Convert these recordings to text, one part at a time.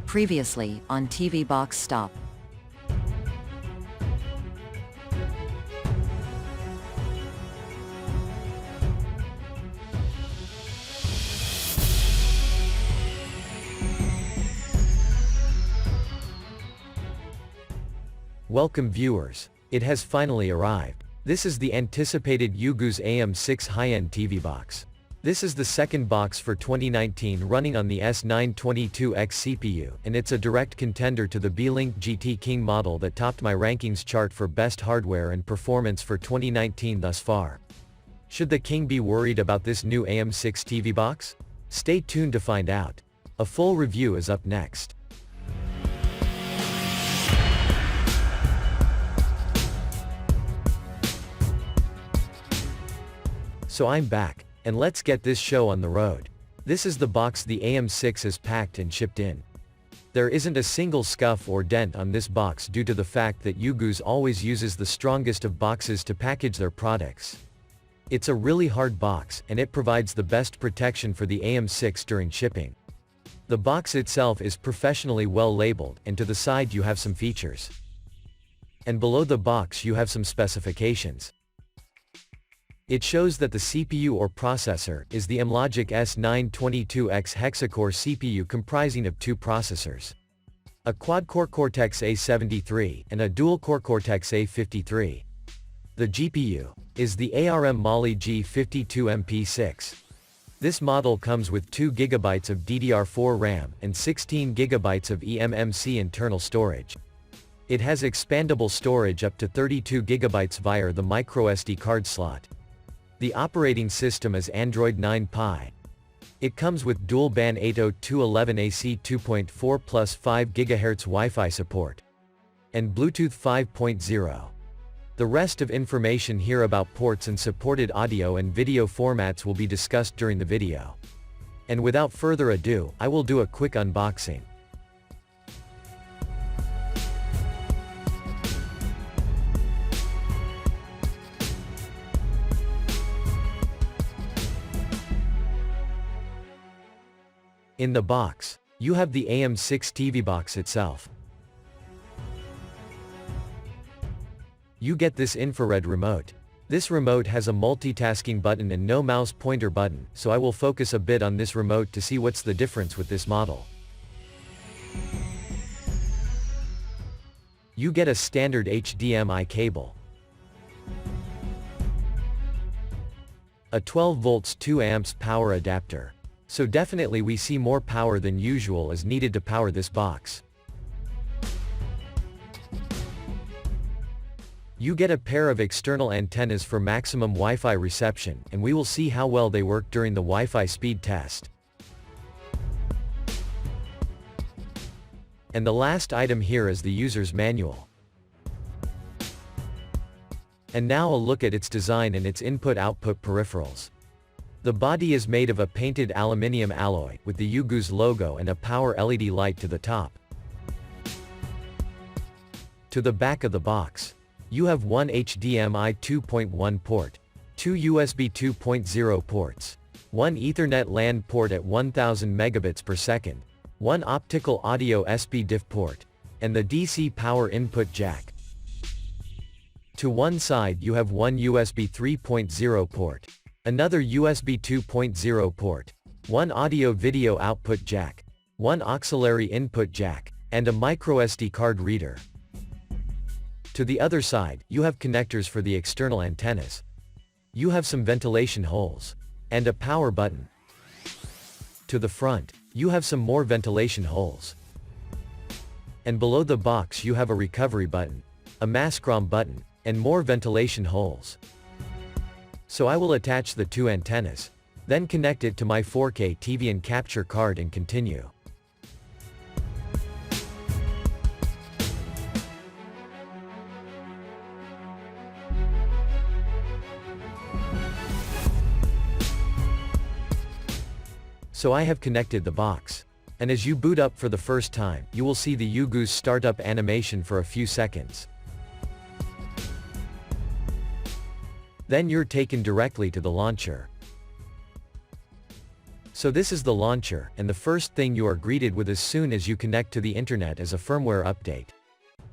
Previously on TV Box Stop. Welcome viewers. It has finally arrived. This is the anticipated Ugoos AM6 high-end TV box. This is the second box for 2019 running on the S922X CPU, and it's a direct contender to the Beelink GT King model that topped my rankings chart for best hardware and performance for 2019 thus far. Should the King be worried about this new AM6 TV box? Stay tuned to find out. A full review is up next. So I'm back, and let's get this show on the road. This is the box the AM6 has packed and shipped in. There isn't a single scuff or dent on this box due to the fact that Ugoos always uses the strongest of boxes to package their products. It's a really hard box, and it provides the best protection for the AM6 during shipping. The box itself is professionally well labeled, and to the side you have some features. And below the box you have some specifications. It shows that the CPU or processor is the Amlogic S922X hexacore CPU comprising of two processors. A quad-core Cortex-A73 and a dual-core Cortex-A53. The GPU is the ARM Mali G52MP6. This model comes with 2 GB of DDR4 RAM and 16 GB of eMMC internal storage. It has expandable storage up to 32 GB via the microSD card slot. The operating system is Android 9 Pie. It comes with dual-band 802.11ac 2.4 plus 5 GHz Wi-Fi support. And Bluetooth 5.0. The rest of information here about ports and supported audio and video formats will be discussed during the video. And without further ado, I will do a quick unboxing. In the box, you have the AM6 TV box itself. You get this infrared remote. This remote has a multitasking button and no mouse pointer button, so I will focus a bit on this remote to see what's the difference with this model. You get a standard HDMI cable. A 12 volts 2 amps power adapter. So definitely we see more power than usual is needed to power this box. You get a pair of external antennas for maximum Wi-Fi reception, and we will see how well they work during the Wi-Fi speed test. And the last item here is the user's manual. And now a look at its design and its input-output peripherals. The body is made of a painted aluminium alloy, with the Ugoos logo and a power LED light to the top. To the back of the box, you have one HDMI 2.1 port, 2 USB 2.0 ports, one Ethernet LAN port at 1000 megabits per second, one optical audio SPDIF port, and the DC power input jack. To one side you have one USB 3.0 port, another USB 2.0 port, one audio-video output jack, one auxiliary input jack, and a microSD card reader. To the other side, you have connectors for the external antennas. You have some ventilation holes, and a power button. To the front, you have some more ventilation holes. And below the box you have a recovery button, a Maskrom button, and more ventilation holes. So I will attach the two antennas, then connect it to my 4K TV and capture card and continue. So I have connected the box. And as you boot up for the first time, you will see the Ugoos startup animation for a few seconds. Then you're taken directly to the launcher. So this is the launcher, and the first thing you are greeted with as soon as you connect to the internet is a firmware update.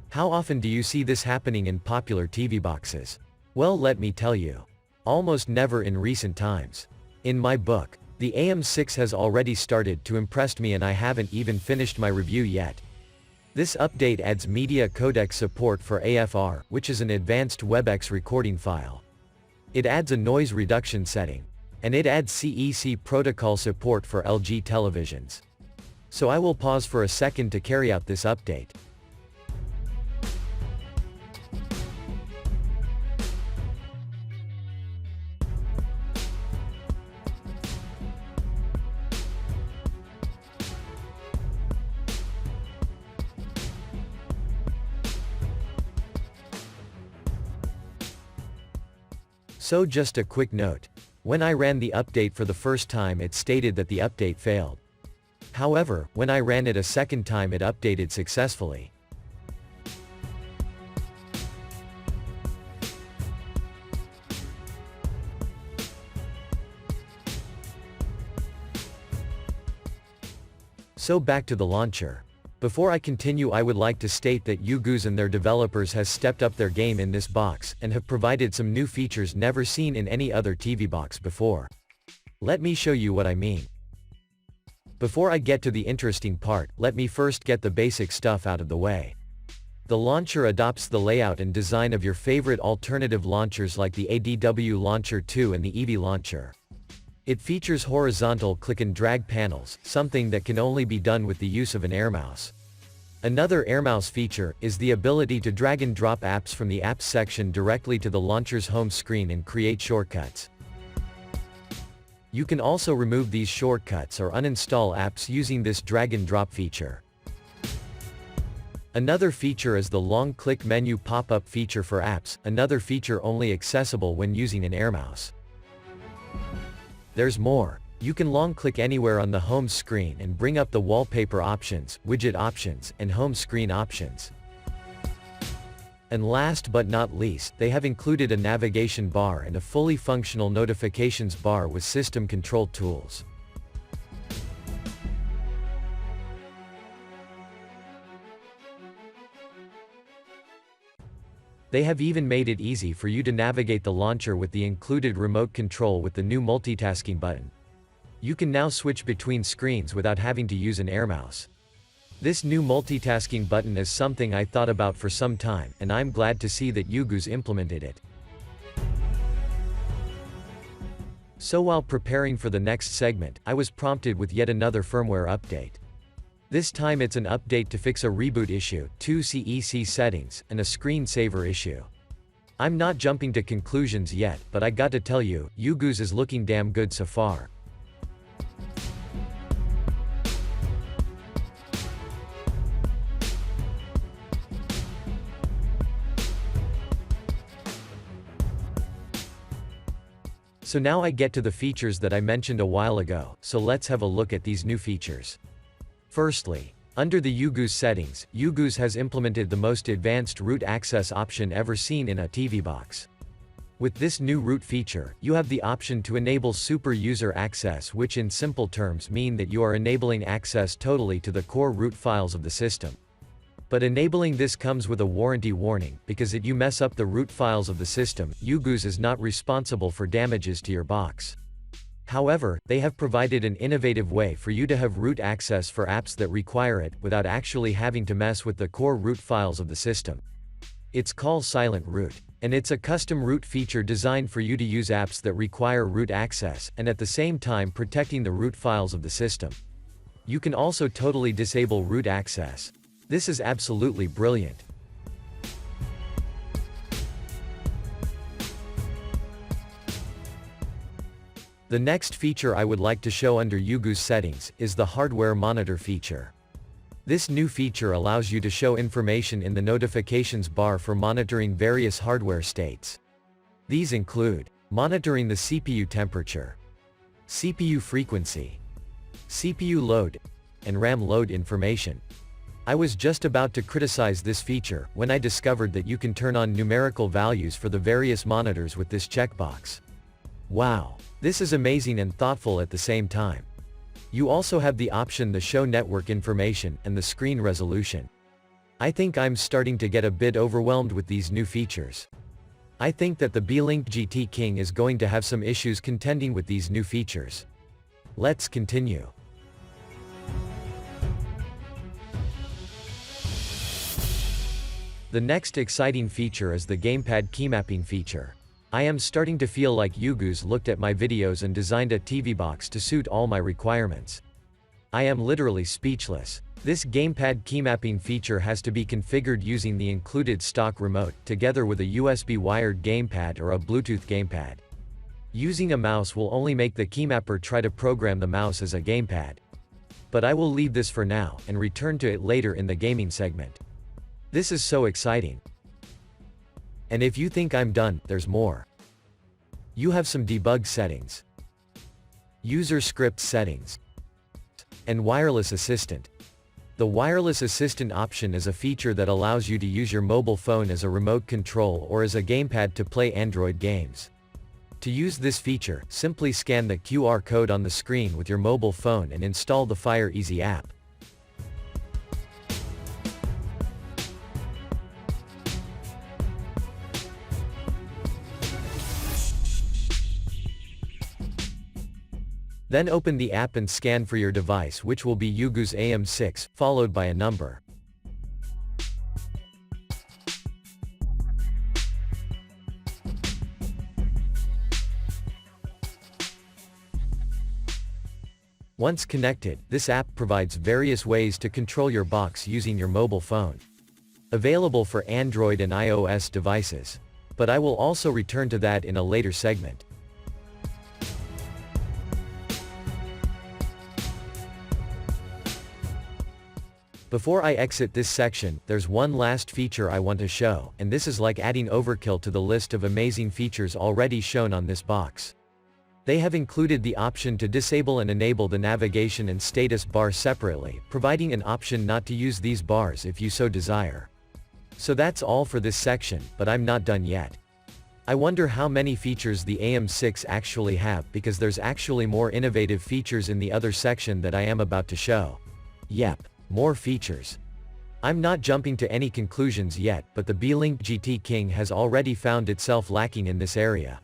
How often do you see this happening in popular TV boxes? Well, let me tell you. Almost never in recent times. In my book, the AM6 has already started to impress me, and I haven't even finished my review yet. This update adds media codec support for AFR, which is an advanced WebEx recording file. It adds a noise reduction setting. And it adds CEC protocol support for LG televisions. So I will pause for a second to carry out this update. So just a quick note. When I ran the update for the first time, it stated that the update failed. However, when I ran it a second time, it updated successfully. So back to the launcher. Before I continue, I would like to state that UGOOZ and their developers has stepped up their game in this box, and have provided some new features never seen in any other TV box before. Let me show you what I mean. Before I get to the interesting part, let me first get the basic stuff out of the way. The launcher adopts the layout and design of your favorite alternative launchers like the ADW Launcher 2 and the Eevee Launcher. It features horizontal click and drag panels, something that can only be done with the use of an air mouse. Another air mouse feature is the ability to drag and drop apps from the apps section directly to the launcher's home screen and create shortcuts. You can also remove these shortcuts or uninstall apps using this drag and drop feature. Another feature is the long click menu pop-up feature for apps, another feature only accessible when using an air mouse. There's more. You can long-click anywhere on the home screen and bring up the wallpaper options, widget options, and home screen options. And last but not least, they have included a navigation bar and a fully functional notifications bar with system control tools. They have even made it easy for you to navigate the launcher with the included remote control with the new multitasking button. You can now switch between screens without having to use an air mouse. This new multitasking button is something I thought about for some time, and I'm glad to see that UGOOZ implemented it. So while preparing for the next segment, I was prompted with yet another firmware update. This time it's an update to fix a reboot issue, 2 CEC settings, and a screensaver issue. I'm not jumping to conclusions yet, but I got to tell you, UGOOZ is looking damn good so far. So now I get to the features that I mentioned a while ago, so let's have a look at these new features. Firstly, under the UGOOZ settings, UGOOZ has implemented the most advanced root access option ever seen in a TV box. With this new root feature, you have the option to enable super user access, which in simple terms mean that you are enabling access totally to the core root files of the system. But enabling this comes with a warranty warning, because if you mess up the root files of the system, UGOOZ is not responsible for damages to your box. However, they have provided an innovative way for you to have root access for apps that require it, without actually having to mess with the core root files of the system. It's called Silent Root, and it's a custom root feature designed for you to use apps that require root access, and at the same time protecting the root files of the system. You can also totally disable root access. This is absolutely brilliant. The next feature I would like to show under UGOOZ settings is the hardware monitor feature. This new feature allows you to show information in the notifications bar for monitoring various hardware states. These include monitoring the CPU temperature, CPU frequency, CPU load, and RAM load information. I was just about to criticize this feature when I discovered that you can turn on numerical values for the various monitors with this checkbox. Wow! This is amazing and thoughtful at the same time. You also have the option to show network information and the screen resolution. I think I'm starting to get a bit overwhelmed with these new features. I think that the Beelink GT King is going to have some issues contending with these new features. Let's continue. The next exciting feature is the gamepad keymapping feature. I am starting to feel like Ugoos looked at my videos and designed a TV box to suit all my requirements. I am literally speechless. This gamepad keymapping feature has to be configured using the included stock remote, together with a USB wired gamepad or a Bluetooth gamepad. Using a mouse will only make the keymapper try to program the mouse as a gamepad. But I will leave this for now, and return to it later in the gaming segment. This is so exciting. And if you think I'm done, there's more. You have some debug settings, user script settings, and wireless assistant. The wireless assistant option is a feature that allows you to use your mobile phone as a remote control or as a gamepad to play Android games. To use this feature, simply scan the QR code on the screen with your mobile phone and install the Fire Easy app. Then open the app and scan for your device, which will be Ugoos AM6, followed by a number. Once connected, this app provides various ways to control your box using your mobile phone. Available for Android and iOS devices. But I will also return to that in a later segment. Before I exit this section, there's one last feature I want to show, and this is like adding overkill to the list of amazing features already shown on this box. They have included the option to disable and enable the navigation and status bar separately, providing an option not to use these bars if you so desire. So that's all for this section, but I'm not done yet. I wonder how many features the AM6 actually have, because there's actually more innovative features in the other section that I am about to show. Yep. More features. I'm not jumping to any conclusions yet, but the Beelink GT King has already found itself lacking in this area.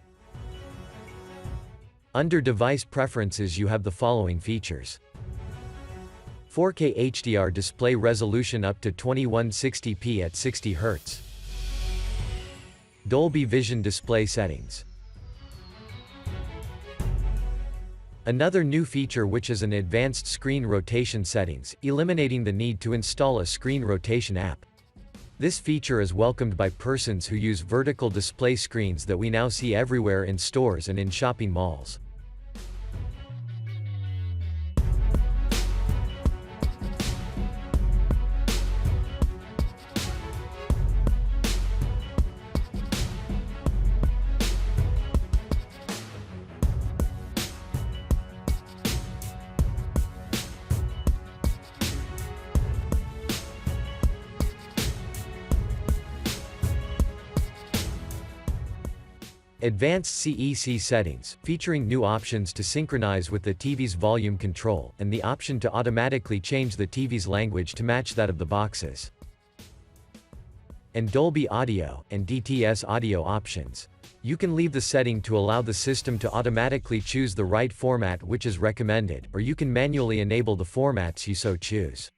Under Device Preferences you have the following features. 4K HDR display resolution up to 2160p at 60 Hz. Dolby Vision display settings. Another new feature, which is an advanced screen rotation settings, eliminating the need to install a screen rotation app. This feature is welcomed by persons who use vertical display screens that we now see everywhere in stores and in shopping malls. Advanced CEC settings, featuring new options to synchronize with the TV's volume control, and the option to automatically change the TV's language to match that of the boxes. And Dolby Audio, and DTS audio options. You can leave the setting to allow the system to automatically choose the right format which is recommended, or you can manually enable the formats you so choose.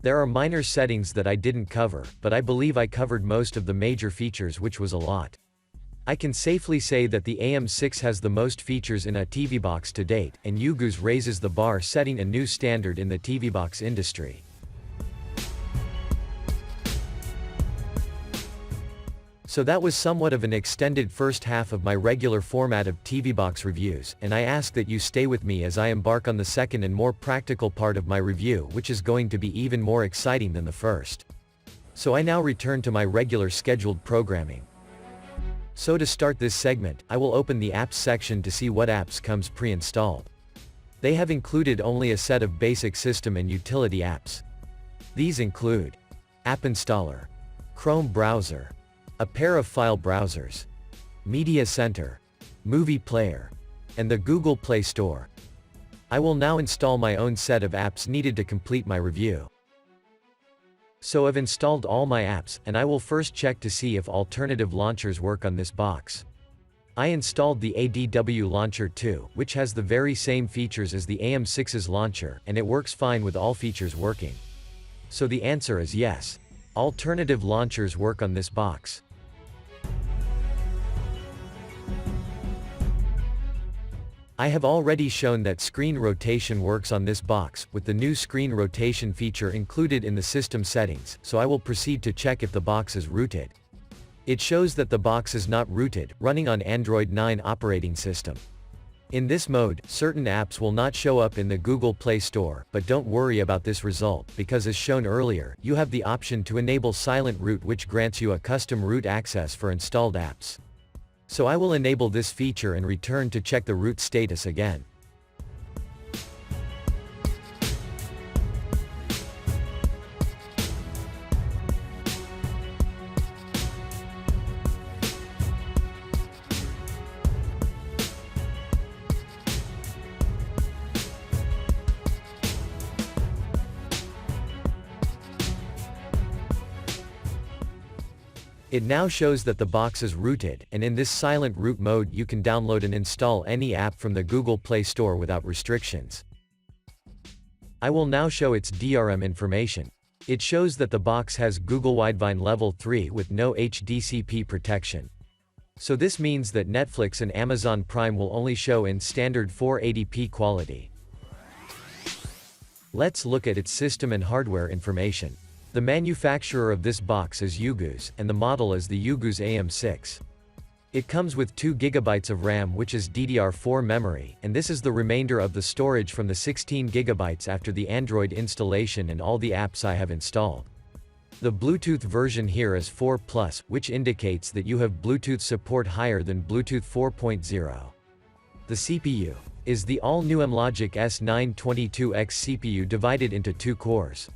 There are minor settings that I didn't cover, but I believe I covered most of the major features, which was a lot. I can safely say that the AM6 has the most features in a TV box to date, and Ugoos raises the bar, setting a new standard in the TV box industry. So that was somewhat of an extended first half of my regular format of TV box reviews, and I ask that you stay with me as I embark on the second and more practical part of my review, which is going to be even more exciting than the first. So I now return to my regular scheduled programming. So to start this segment, I will open the apps section to see what apps comes pre-installed. They have included only a set of basic system and utility apps. These include App Installer, Chrome browser, a pair of file browsers, Media Center, Movie Player, and the Google Play Store. I will now install my own set of apps needed to complete my review. So I've installed all my apps, and I will first check to see if alternative launchers work on this box. I installed the ADW Launcher 2, which has the very same features as the AM6's launcher, and it works fine with all features working. So the answer is yes. Alternative launchers work on this box. I have already shown that screen rotation works on this box, with the new screen rotation feature included in the system settings, so I will proceed to check if the box is rooted. It shows that the box is not rooted, running on Android 9 operating system. In this mode, certain apps will not show up in the Google Play Store, but don't worry about this result, because as shown earlier, you have the option to enable Silent Root, which grants you a custom root access for installed apps. So I will enable this feature and return to check the root status again. It now shows that the box is rooted, and in this silent root mode you can download and install any app from the Google Play Store without restrictions. I will now show its DRM information. It shows that the box has Google Widevine Level 3 with no HDCP protection. So this means that Netflix and Amazon Prime will only show in standard 480p quality. Let's look at its system and hardware information. The manufacturer of this box is UGOOZ, and the model is the UGOOZ AM6. It comes with 2 GB of RAM, which is DDR4 memory, and this is the remainder of the storage from the 16 GB after the Android installation and all the apps I have installed. The Bluetooth version here is 4+, which indicates that you have Bluetooth support higher than Bluetooth 4.0. The CPU is the all-new Amlogic S922X CPU divided into 2 cores.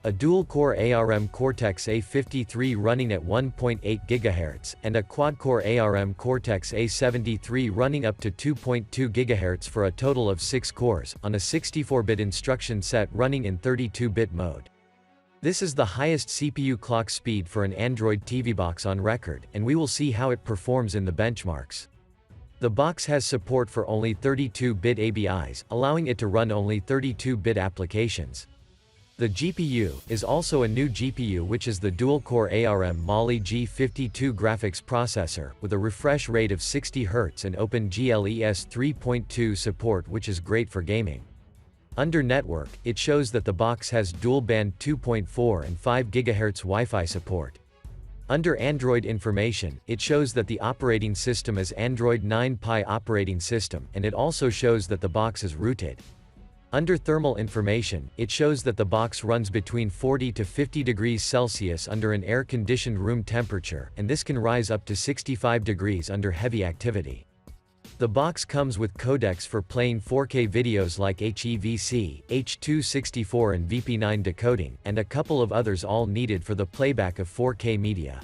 A dual-core ARM Cortex-A53 running at 1.8 GHz, and a quad-core ARM Cortex-A73 running up to 2.2 GHz for a total of 6 cores, on a 64-bit instruction set running in 32-bit mode. This is the highest CPU clock speed for an Android TV box on record, and we will see how it performs in the benchmarks. The box has support for only 32-bit ABIs, allowing it to run only 32-bit applications. The GPU is also a new GPU, which is the dual-core ARM Mali G52 graphics processor, with a refresh rate of 60 Hz and OpenGL-ES 3.2 support, which is great for gaming. Under network, it shows that the box has dual-band 2.4 and 5 GHz Wi-Fi support. Under Android information, it shows that the operating system is Android 9 Pie operating system, and it also shows that the box is rooted. Under thermal information, it shows that the box runs between 40 to 50 degrees Celsius under an air-conditioned room temperature, and this can rise up to 65 degrees under heavy activity. The box comes with codecs for playing 4K videos like HEVC, H.264 and VP9 decoding, and a couple of others, all needed for the playback of 4K media.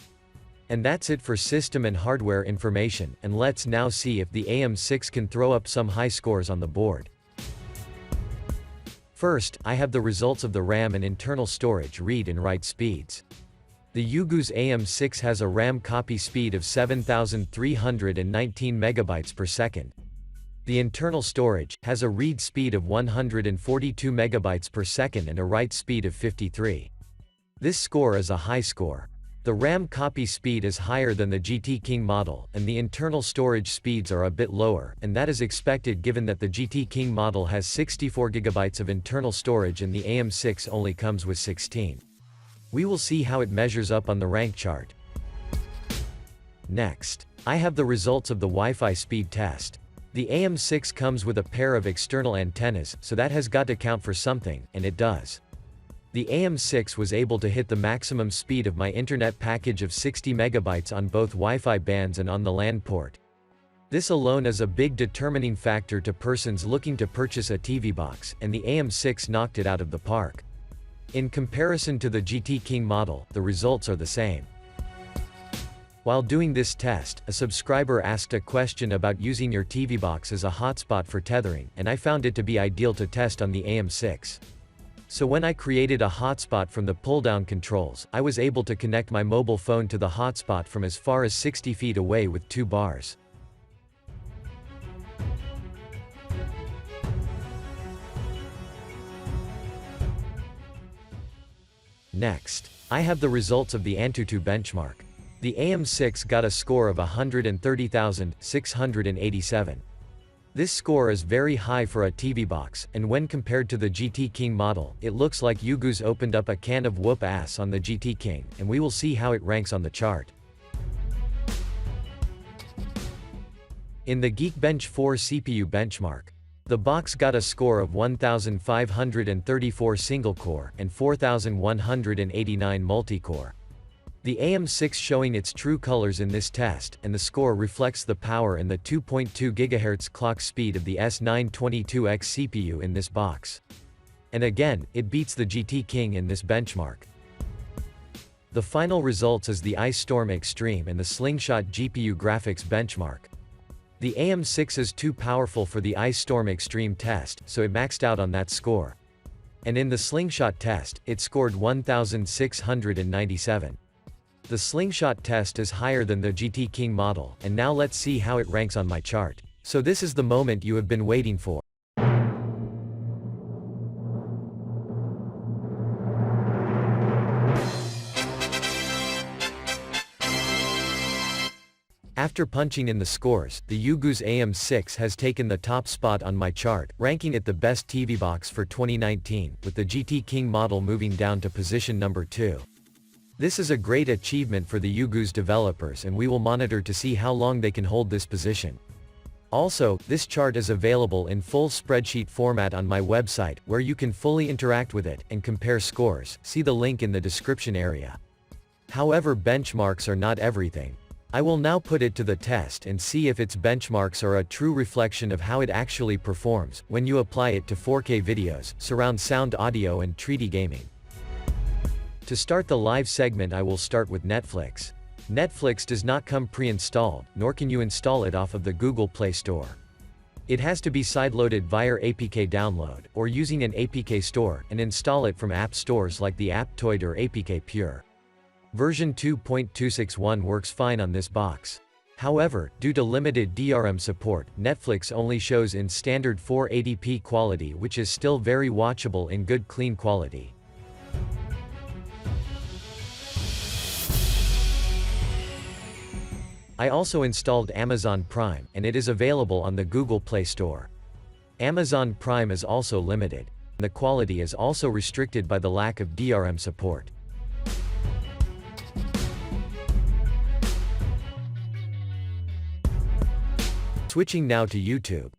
And that's it for system and hardware information, and let's now see if the AM6 can throw up some high scores on the board. First, I have the results of the RAM and internal storage read and write speeds. The UGOOZ AM6 has a RAM copy speed of 7,319 megabytes per second. The internal storage has a read speed of 142 megabytes per second and a write speed of 53. This score is a high score. The RAM copy speed is higher than the GT King model, and the internal storage speeds are a bit lower, and that is expected given that the GT King model has 64 GB of internal storage and the AM6 only comes with 16. We will see how it measures up on the rank chart. Next, I have the results of the Wi-Fi speed test. The AM6 comes with a pair of external antennas, so that has got to count for something, and it does. The AM6 was able to hit the maximum speed of my internet package of 60 megabytes on both Wi-Fi bands and on the LAN port. This alone is a big determining factor to persons looking to purchase a TV box, and the AM6 knocked it out of the park. In comparison to the GT King model, the results are the same. While doing this test, a subscriber asked a question about using your TV box as a hotspot for tethering, and I found it to be ideal to test on the AM6. So when I created a hotspot from the pull-down controls, I was able to connect my mobile phone to the hotspot from as far as 60 feet away with 2 bars. Next, I have the results of the Antutu benchmark. The AM6 got a score of 130,687. This score is very high for a TV box, and when compared to the GT King model, it looks like Ugoos opened up a can of whoop ass on the GT King, and we will see how it ranks on the chart. In the Geekbench 4 CPU benchmark, the box got a score of 1,534 single-core and 4,189 multi-core. The AM6 showing its true colors in this test, and the score reflects the power and the 2.2 GHz clock speed of the S922X CPU in this box. And again, it beats the GT King in this benchmark. The final results is the Ice Storm Extreme and the Slingshot GPU graphics benchmark. The AM6 is too powerful for the Ice Storm Extreme test, so it maxed out on that score. And in the Slingshot test, it scored 1,697. The Slingshot test is higher than the GT King model, and now let's see how it ranks on my chart. So this is the moment you have been waiting for. After punching in the scores, the Ugoos AM6 has taken the top spot on my chart, ranking it the best TV box for 2019, with the GT King model moving down to position number 2. This is a great achievement for the Ugoos developers, and we will monitor to see how long they can hold this position. Also, this chart is available in full spreadsheet format on my website, where you can fully interact with it and compare scores. See the link in the description area. However, benchmarks are not everything. I will now put it to the test and see if its benchmarks are a true reflection of how it actually performs when you apply it to 4K videos, surround sound audio and 3D gaming. To start the live segment, I will start with Netflix. Netflix does not come pre-installed, nor can you install it off of the Google Play Store. It has to be sideloaded via APK download, or using an APK store, and install it from app stores like the Aptoide or APK Pure. Version 2.261 works fine on this box. However, due to limited DRM support, Netflix only shows in standard 480p quality, which is still very watchable in good clean quality. I also installed Amazon Prime, and it is available on the Google Play Store. Amazon Prime is also limited. The quality is also restricted by the lack of DRM support. Switching now to YouTube.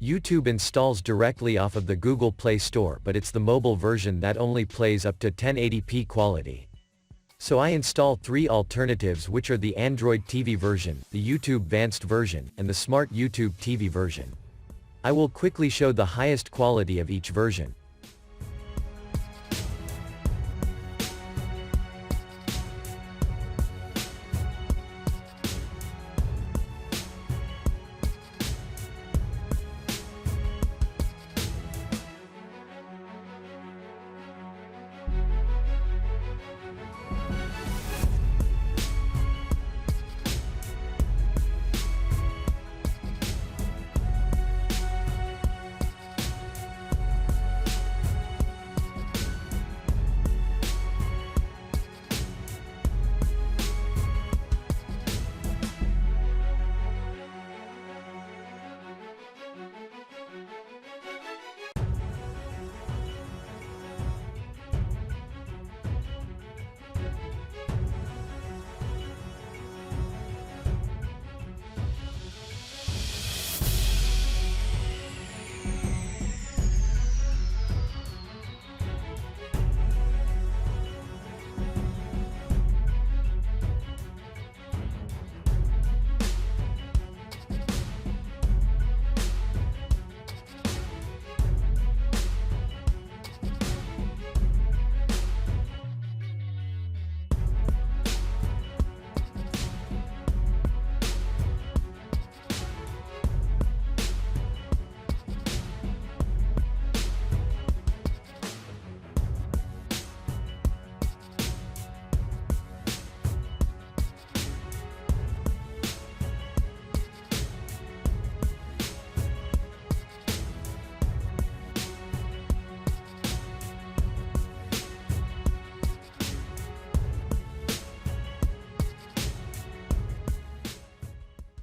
YouTube installs directly off of the Google Play Store, but it's the mobile version that only plays up to 1080p quality. So I install 3 alternatives, which are the Android TV version, the YouTube Vanced version, and the Smart YouTube TV version. I will quickly show the highest quality of each version.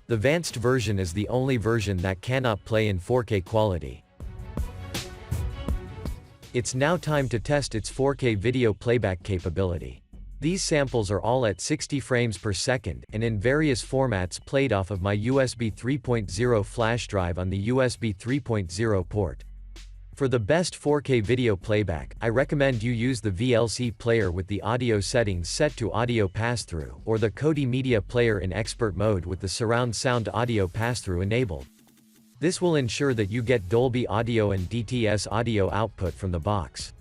The advanced version is the only version that cannot play in 4K quality. It's now time to test its 4K video playback capability. These samples are all at 60 frames per second and in various formats played off of my USB 3.0 flash drive on the USB 3.0 port. For the best 4K video playback, I recommend you use the VLC player with the audio settings set to audio pass-through, or the Kodi Media player in expert mode with the surround sound audio pass-through enabled. This will ensure that you get Dolby Audio and DTS audio output from the box.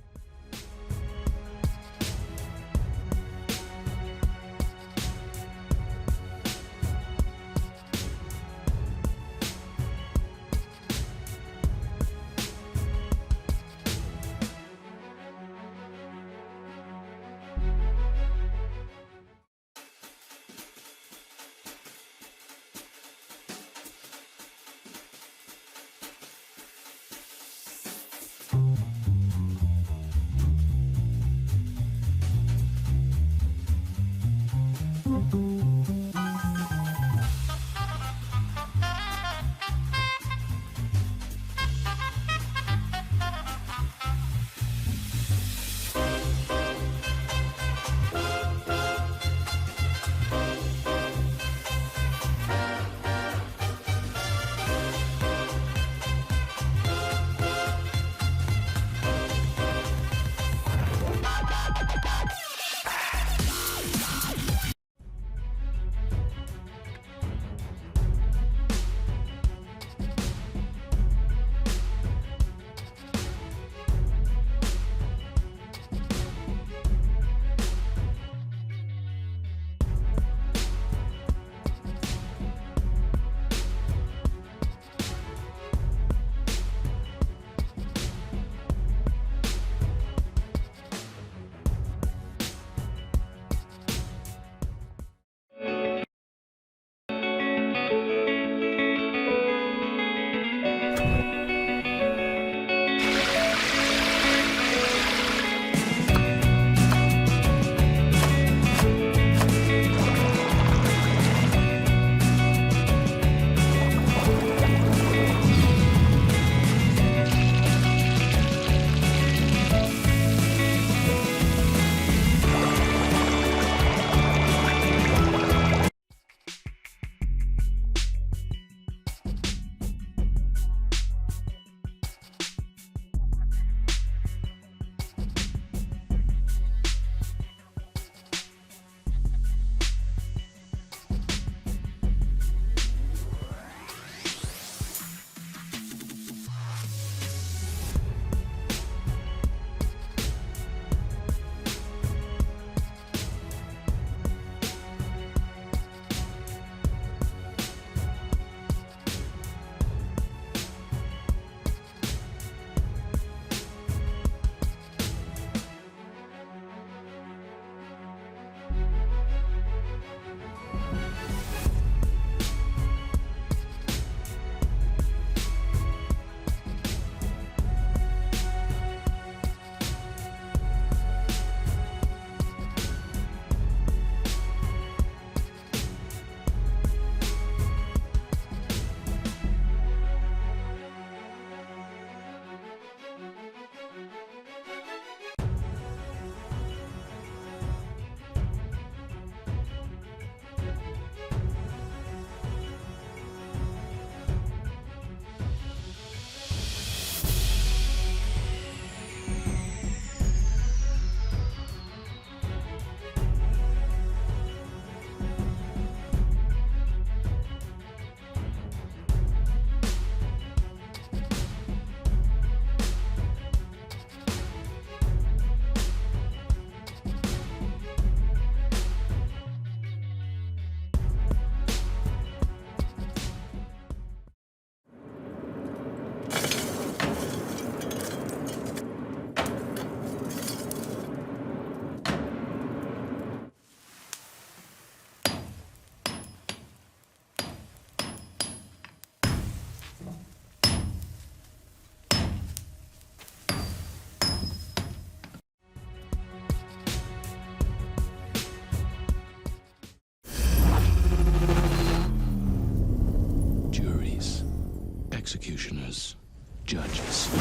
judges.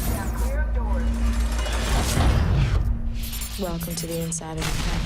Now clear of doors. Welcome to the inside of your head.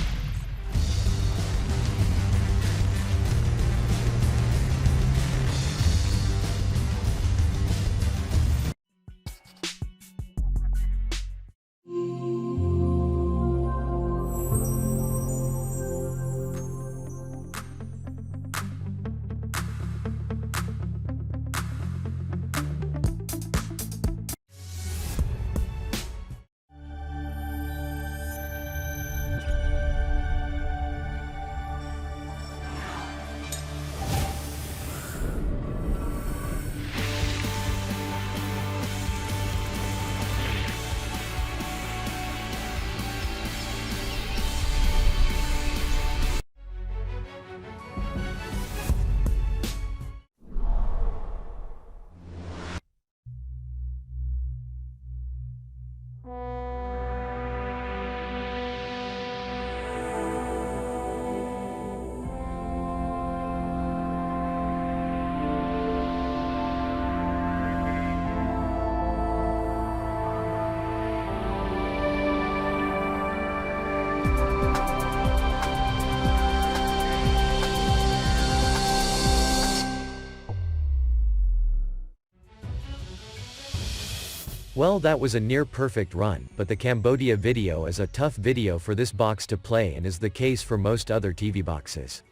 Well, that was a near-perfect run, but the Cambodia video is a tough video for this box to play and is the case for most other TV boxes.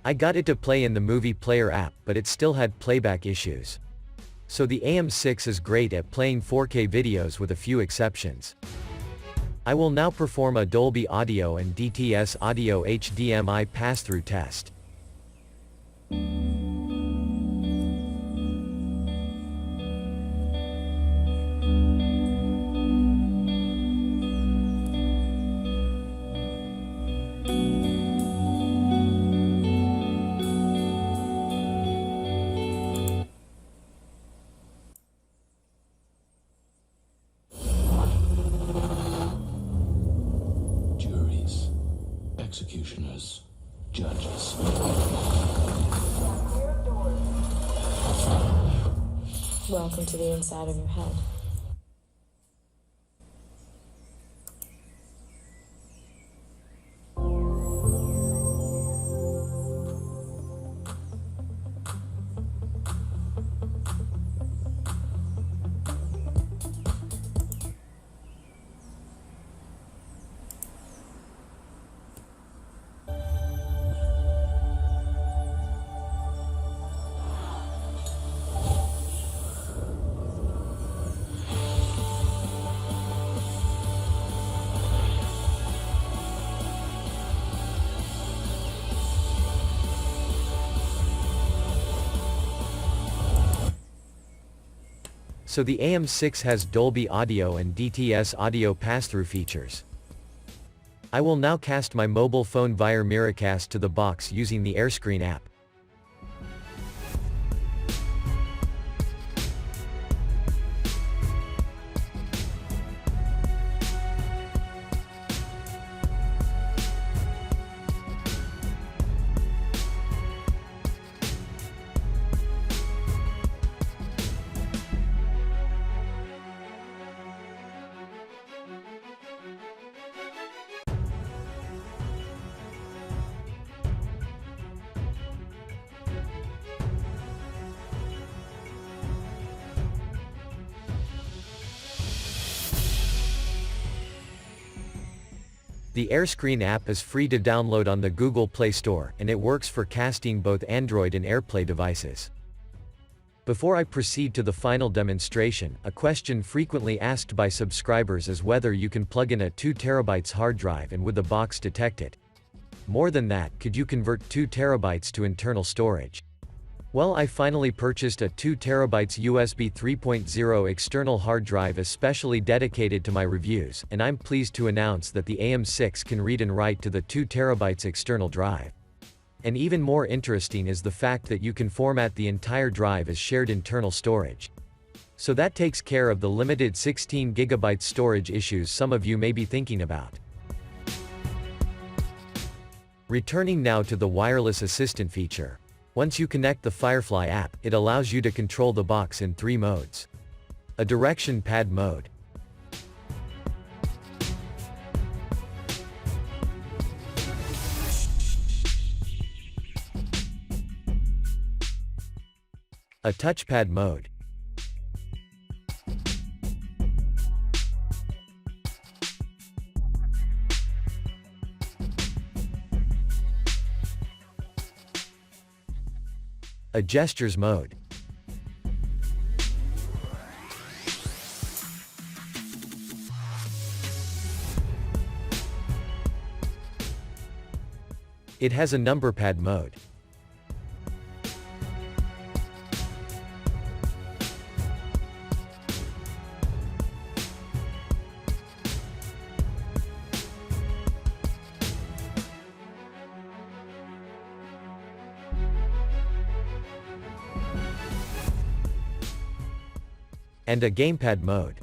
I got it to play in the movie player app, but it still had playback issues. So the AM6 is great at playing 4K videos with a few exceptions. I will now perform a Dolby Audio and DTS Audio HDMI pass-through test. Juries, executioners, judges. Now clear of doors. Welcome to the inside of your head. So the AM6 has Dolby Audio and DTS Audio pass-through features. I will now cast my mobile phone via Miracast to the box using the AirScreen app. The AirScreen app is free to download on the Google Play Store, and it works for casting both Android and AirPlay devices. Before I proceed to the final demonstration, a question frequently asked by subscribers is whether you can plug in a 2 TB hard drive and would the box detect it. More than that, could you convert 2 TB to internal storage? Well, I finally purchased a 2 TB USB 3.0 external hard drive especially dedicated to my reviews, and I'm pleased to announce that the AM6 can read and write to the 2 TB external drive. And even more interesting is the fact that you can format the entire drive as shared internal storage. So that takes care of the limited 16 GB storage issues some of you may be thinking about. Returning now to the wireless assistant feature. Once you connect the Firefly app, it allows you to control the box in 3 modes. A direction pad mode. A touchpad mode. A gestures mode. It has a number pad mode. And a gamepad mode.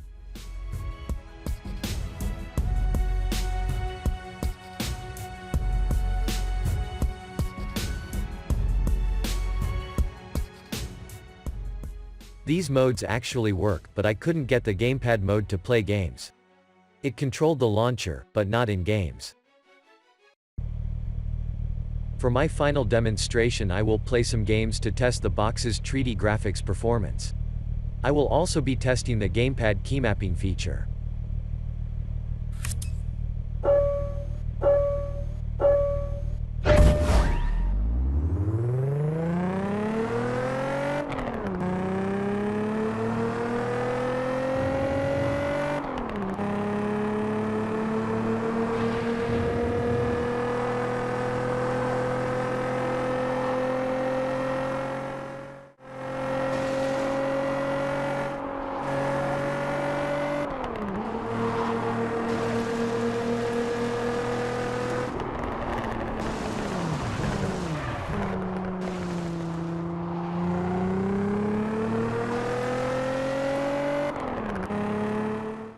These modes actually work, but I couldn't get the gamepad mode to play games. It controlled the launcher, but not in games. For my final demonstration, I will play some games to test the box's 3D graphics performance. I will also be testing the gamepad keymapping feature.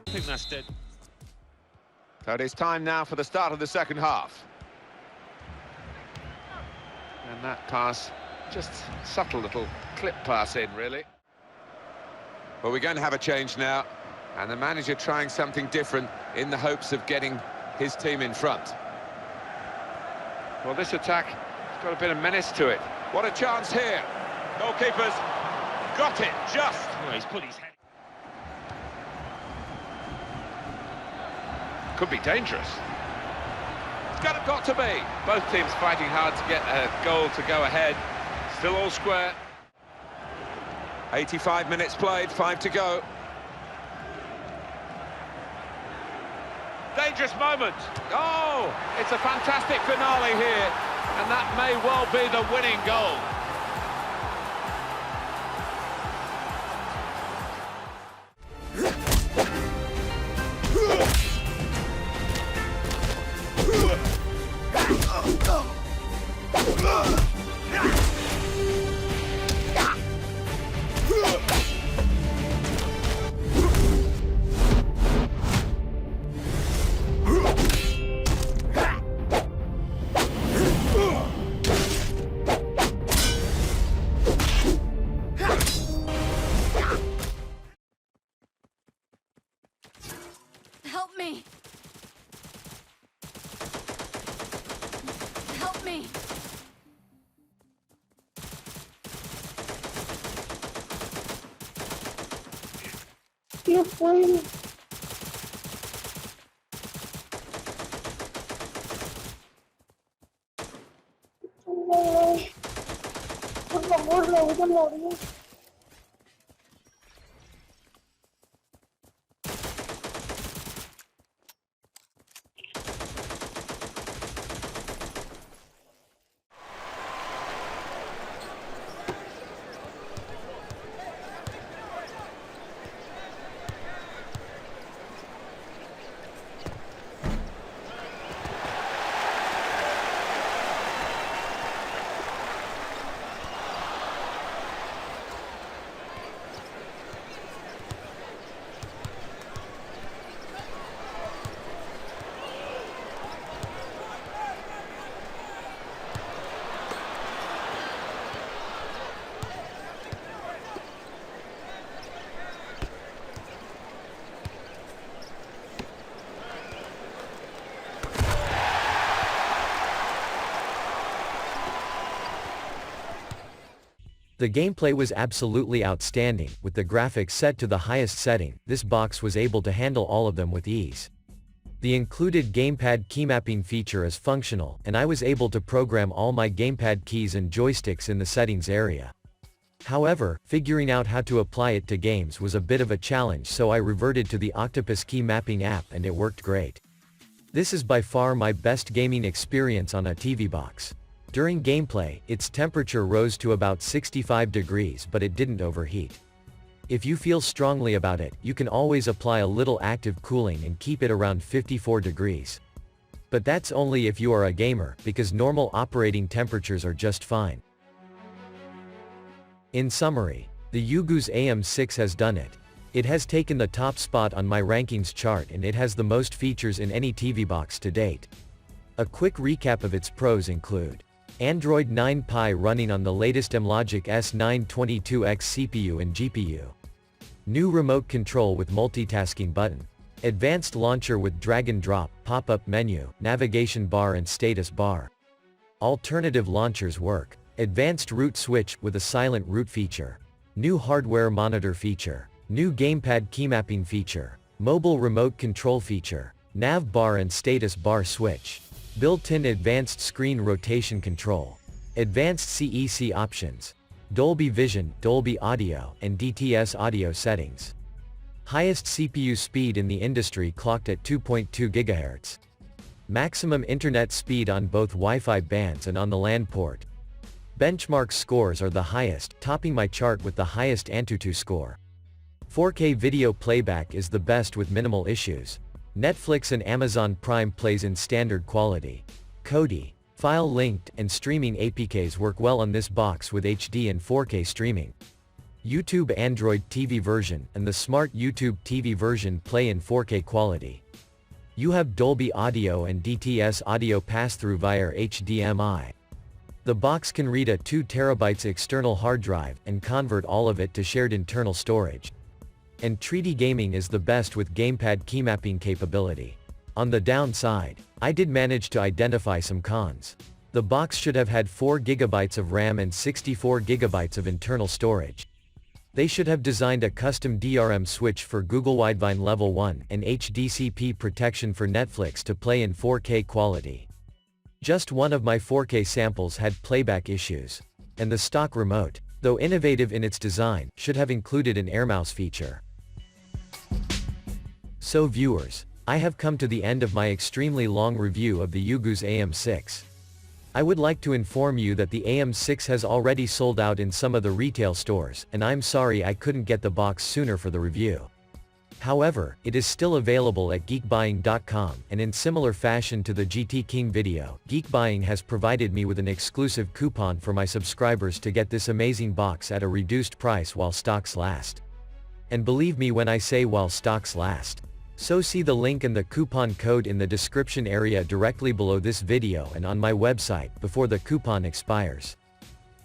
I think that's dead. So it is time now for the start of the second half. And that pass, just subtle little clip pass in, really. But we're going to have a change now, and the manager trying something different in the hopes of getting his team in front. Well, this attack has got a bit of menace to it. What a chance here. Goalkeeper's got it, just. Oh, he's put his head. Could be dangerous. It's got to be. Both teams fighting hard to get a goal to go ahead. Still all square. 85 minutes played, 5 to go. Dangerous moment. Oh, it's a fantastic finale here, and that may well be the winning goal. Help me! Help me! You're fine. Por favor, no, no, no. The gameplay was absolutely outstanding, with the graphics set to the highest setting. This box was able to handle all of them with ease. The included gamepad keymapping feature is functional, and I was able to program all my gamepad keys and joysticks in the settings area. However, figuring out how to apply it to games was a bit of a challenge, so I reverted to the Octopus key mapping app and it worked great. This is by far my best gaming experience on a TV box. During gameplay, its temperature rose to about 65 degrees, but it didn't overheat. If you feel strongly about it, you can always apply a little active cooling and keep it around 54 degrees. But that's only if you are a gamer, because normal operating temperatures are just fine. In summary, the Ugoos AM6 has done it. It has taken the top spot on my rankings chart and it has the most features in any TV box to date. A quick recap of its pros include Android 9 Pie running on the latest Amlogic S922X CPU and GPU. New remote control with multitasking button. Advanced launcher with drag and drop, pop-up menu, navigation bar and status bar. Alternative launchers work. Advanced root switch with a silent root feature. New hardware monitor feature. New gamepad keymapping feature. Mobile remote control feature. Nav bar and status bar switch. Built-in advanced screen rotation control. Advanced CEC options. Dolby Vision, Dolby Audio, and DTS audio settings. Highest CPU speed in the industry clocked at 2.2 GHz. Maximum internet speed on both Wi-Fi bands and on the LAN port. Benchmark scores are the highest, topping my chart with the highest Antutu score. 4K video playback is the best with minimal issues. Netflix and Amazon Prime plays in standard quality. Kodi, file linked, and streaming APKs work well on this box with HD and 4K streaming. YouTube Android TV version and the Smart YouTube TV version play in 4K quality. You have Dolby Audio and DTS audio pass-through via HDMI. The box can read a 2 TB external hard drive and convert all of it to shared internal storage. And 3D gaming is the best with gamepad keymapping capability. On the downside, I did manage to identify some cons. The box should have had 4 GB of RAM and 64 GB of internal storage. They should have designed a custom DRM switch for Google Widevine Level 1 and HDCP protection for Netflix to play in 4K quality. Just one of my 4K samples had playback issues. And the stock remote, though innovative in its design, should have included an AirMouse feature. So viewers, I have come to the end of my extremely long review of the Ugoos AM6. I would like to inform you that the AM6 has already sold out in some of the retail stores, and I'm sorry I couldn't get the box sooner for the review. However, it is still available at geekbuying.com, and in similar fashion to the GT King video, Geekbuying has provided me with an exclusive coupon for my subscribers to get this amazing box at a reduced price while stocks last. And believe me when I say while stocks last. So see the link and the coupon code in the description area directly below this video and on my website before the coupon expires.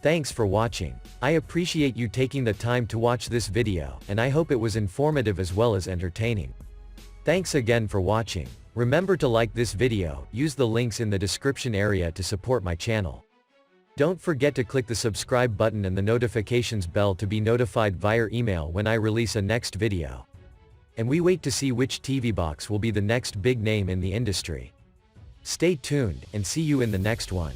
Thanks for watching. I appreciate you taking the time to watch this video, and I hope it was informative as well as entertaining. Thanks again for watching. Remember to like this video, use the links in the description area to support my channel. Don't forget to click the subscribe button and the notifications bell to be notified via email when I release a next video. And we wait to see which TV box will be the next big name in the industry. Stay tuned, and see you in the next one.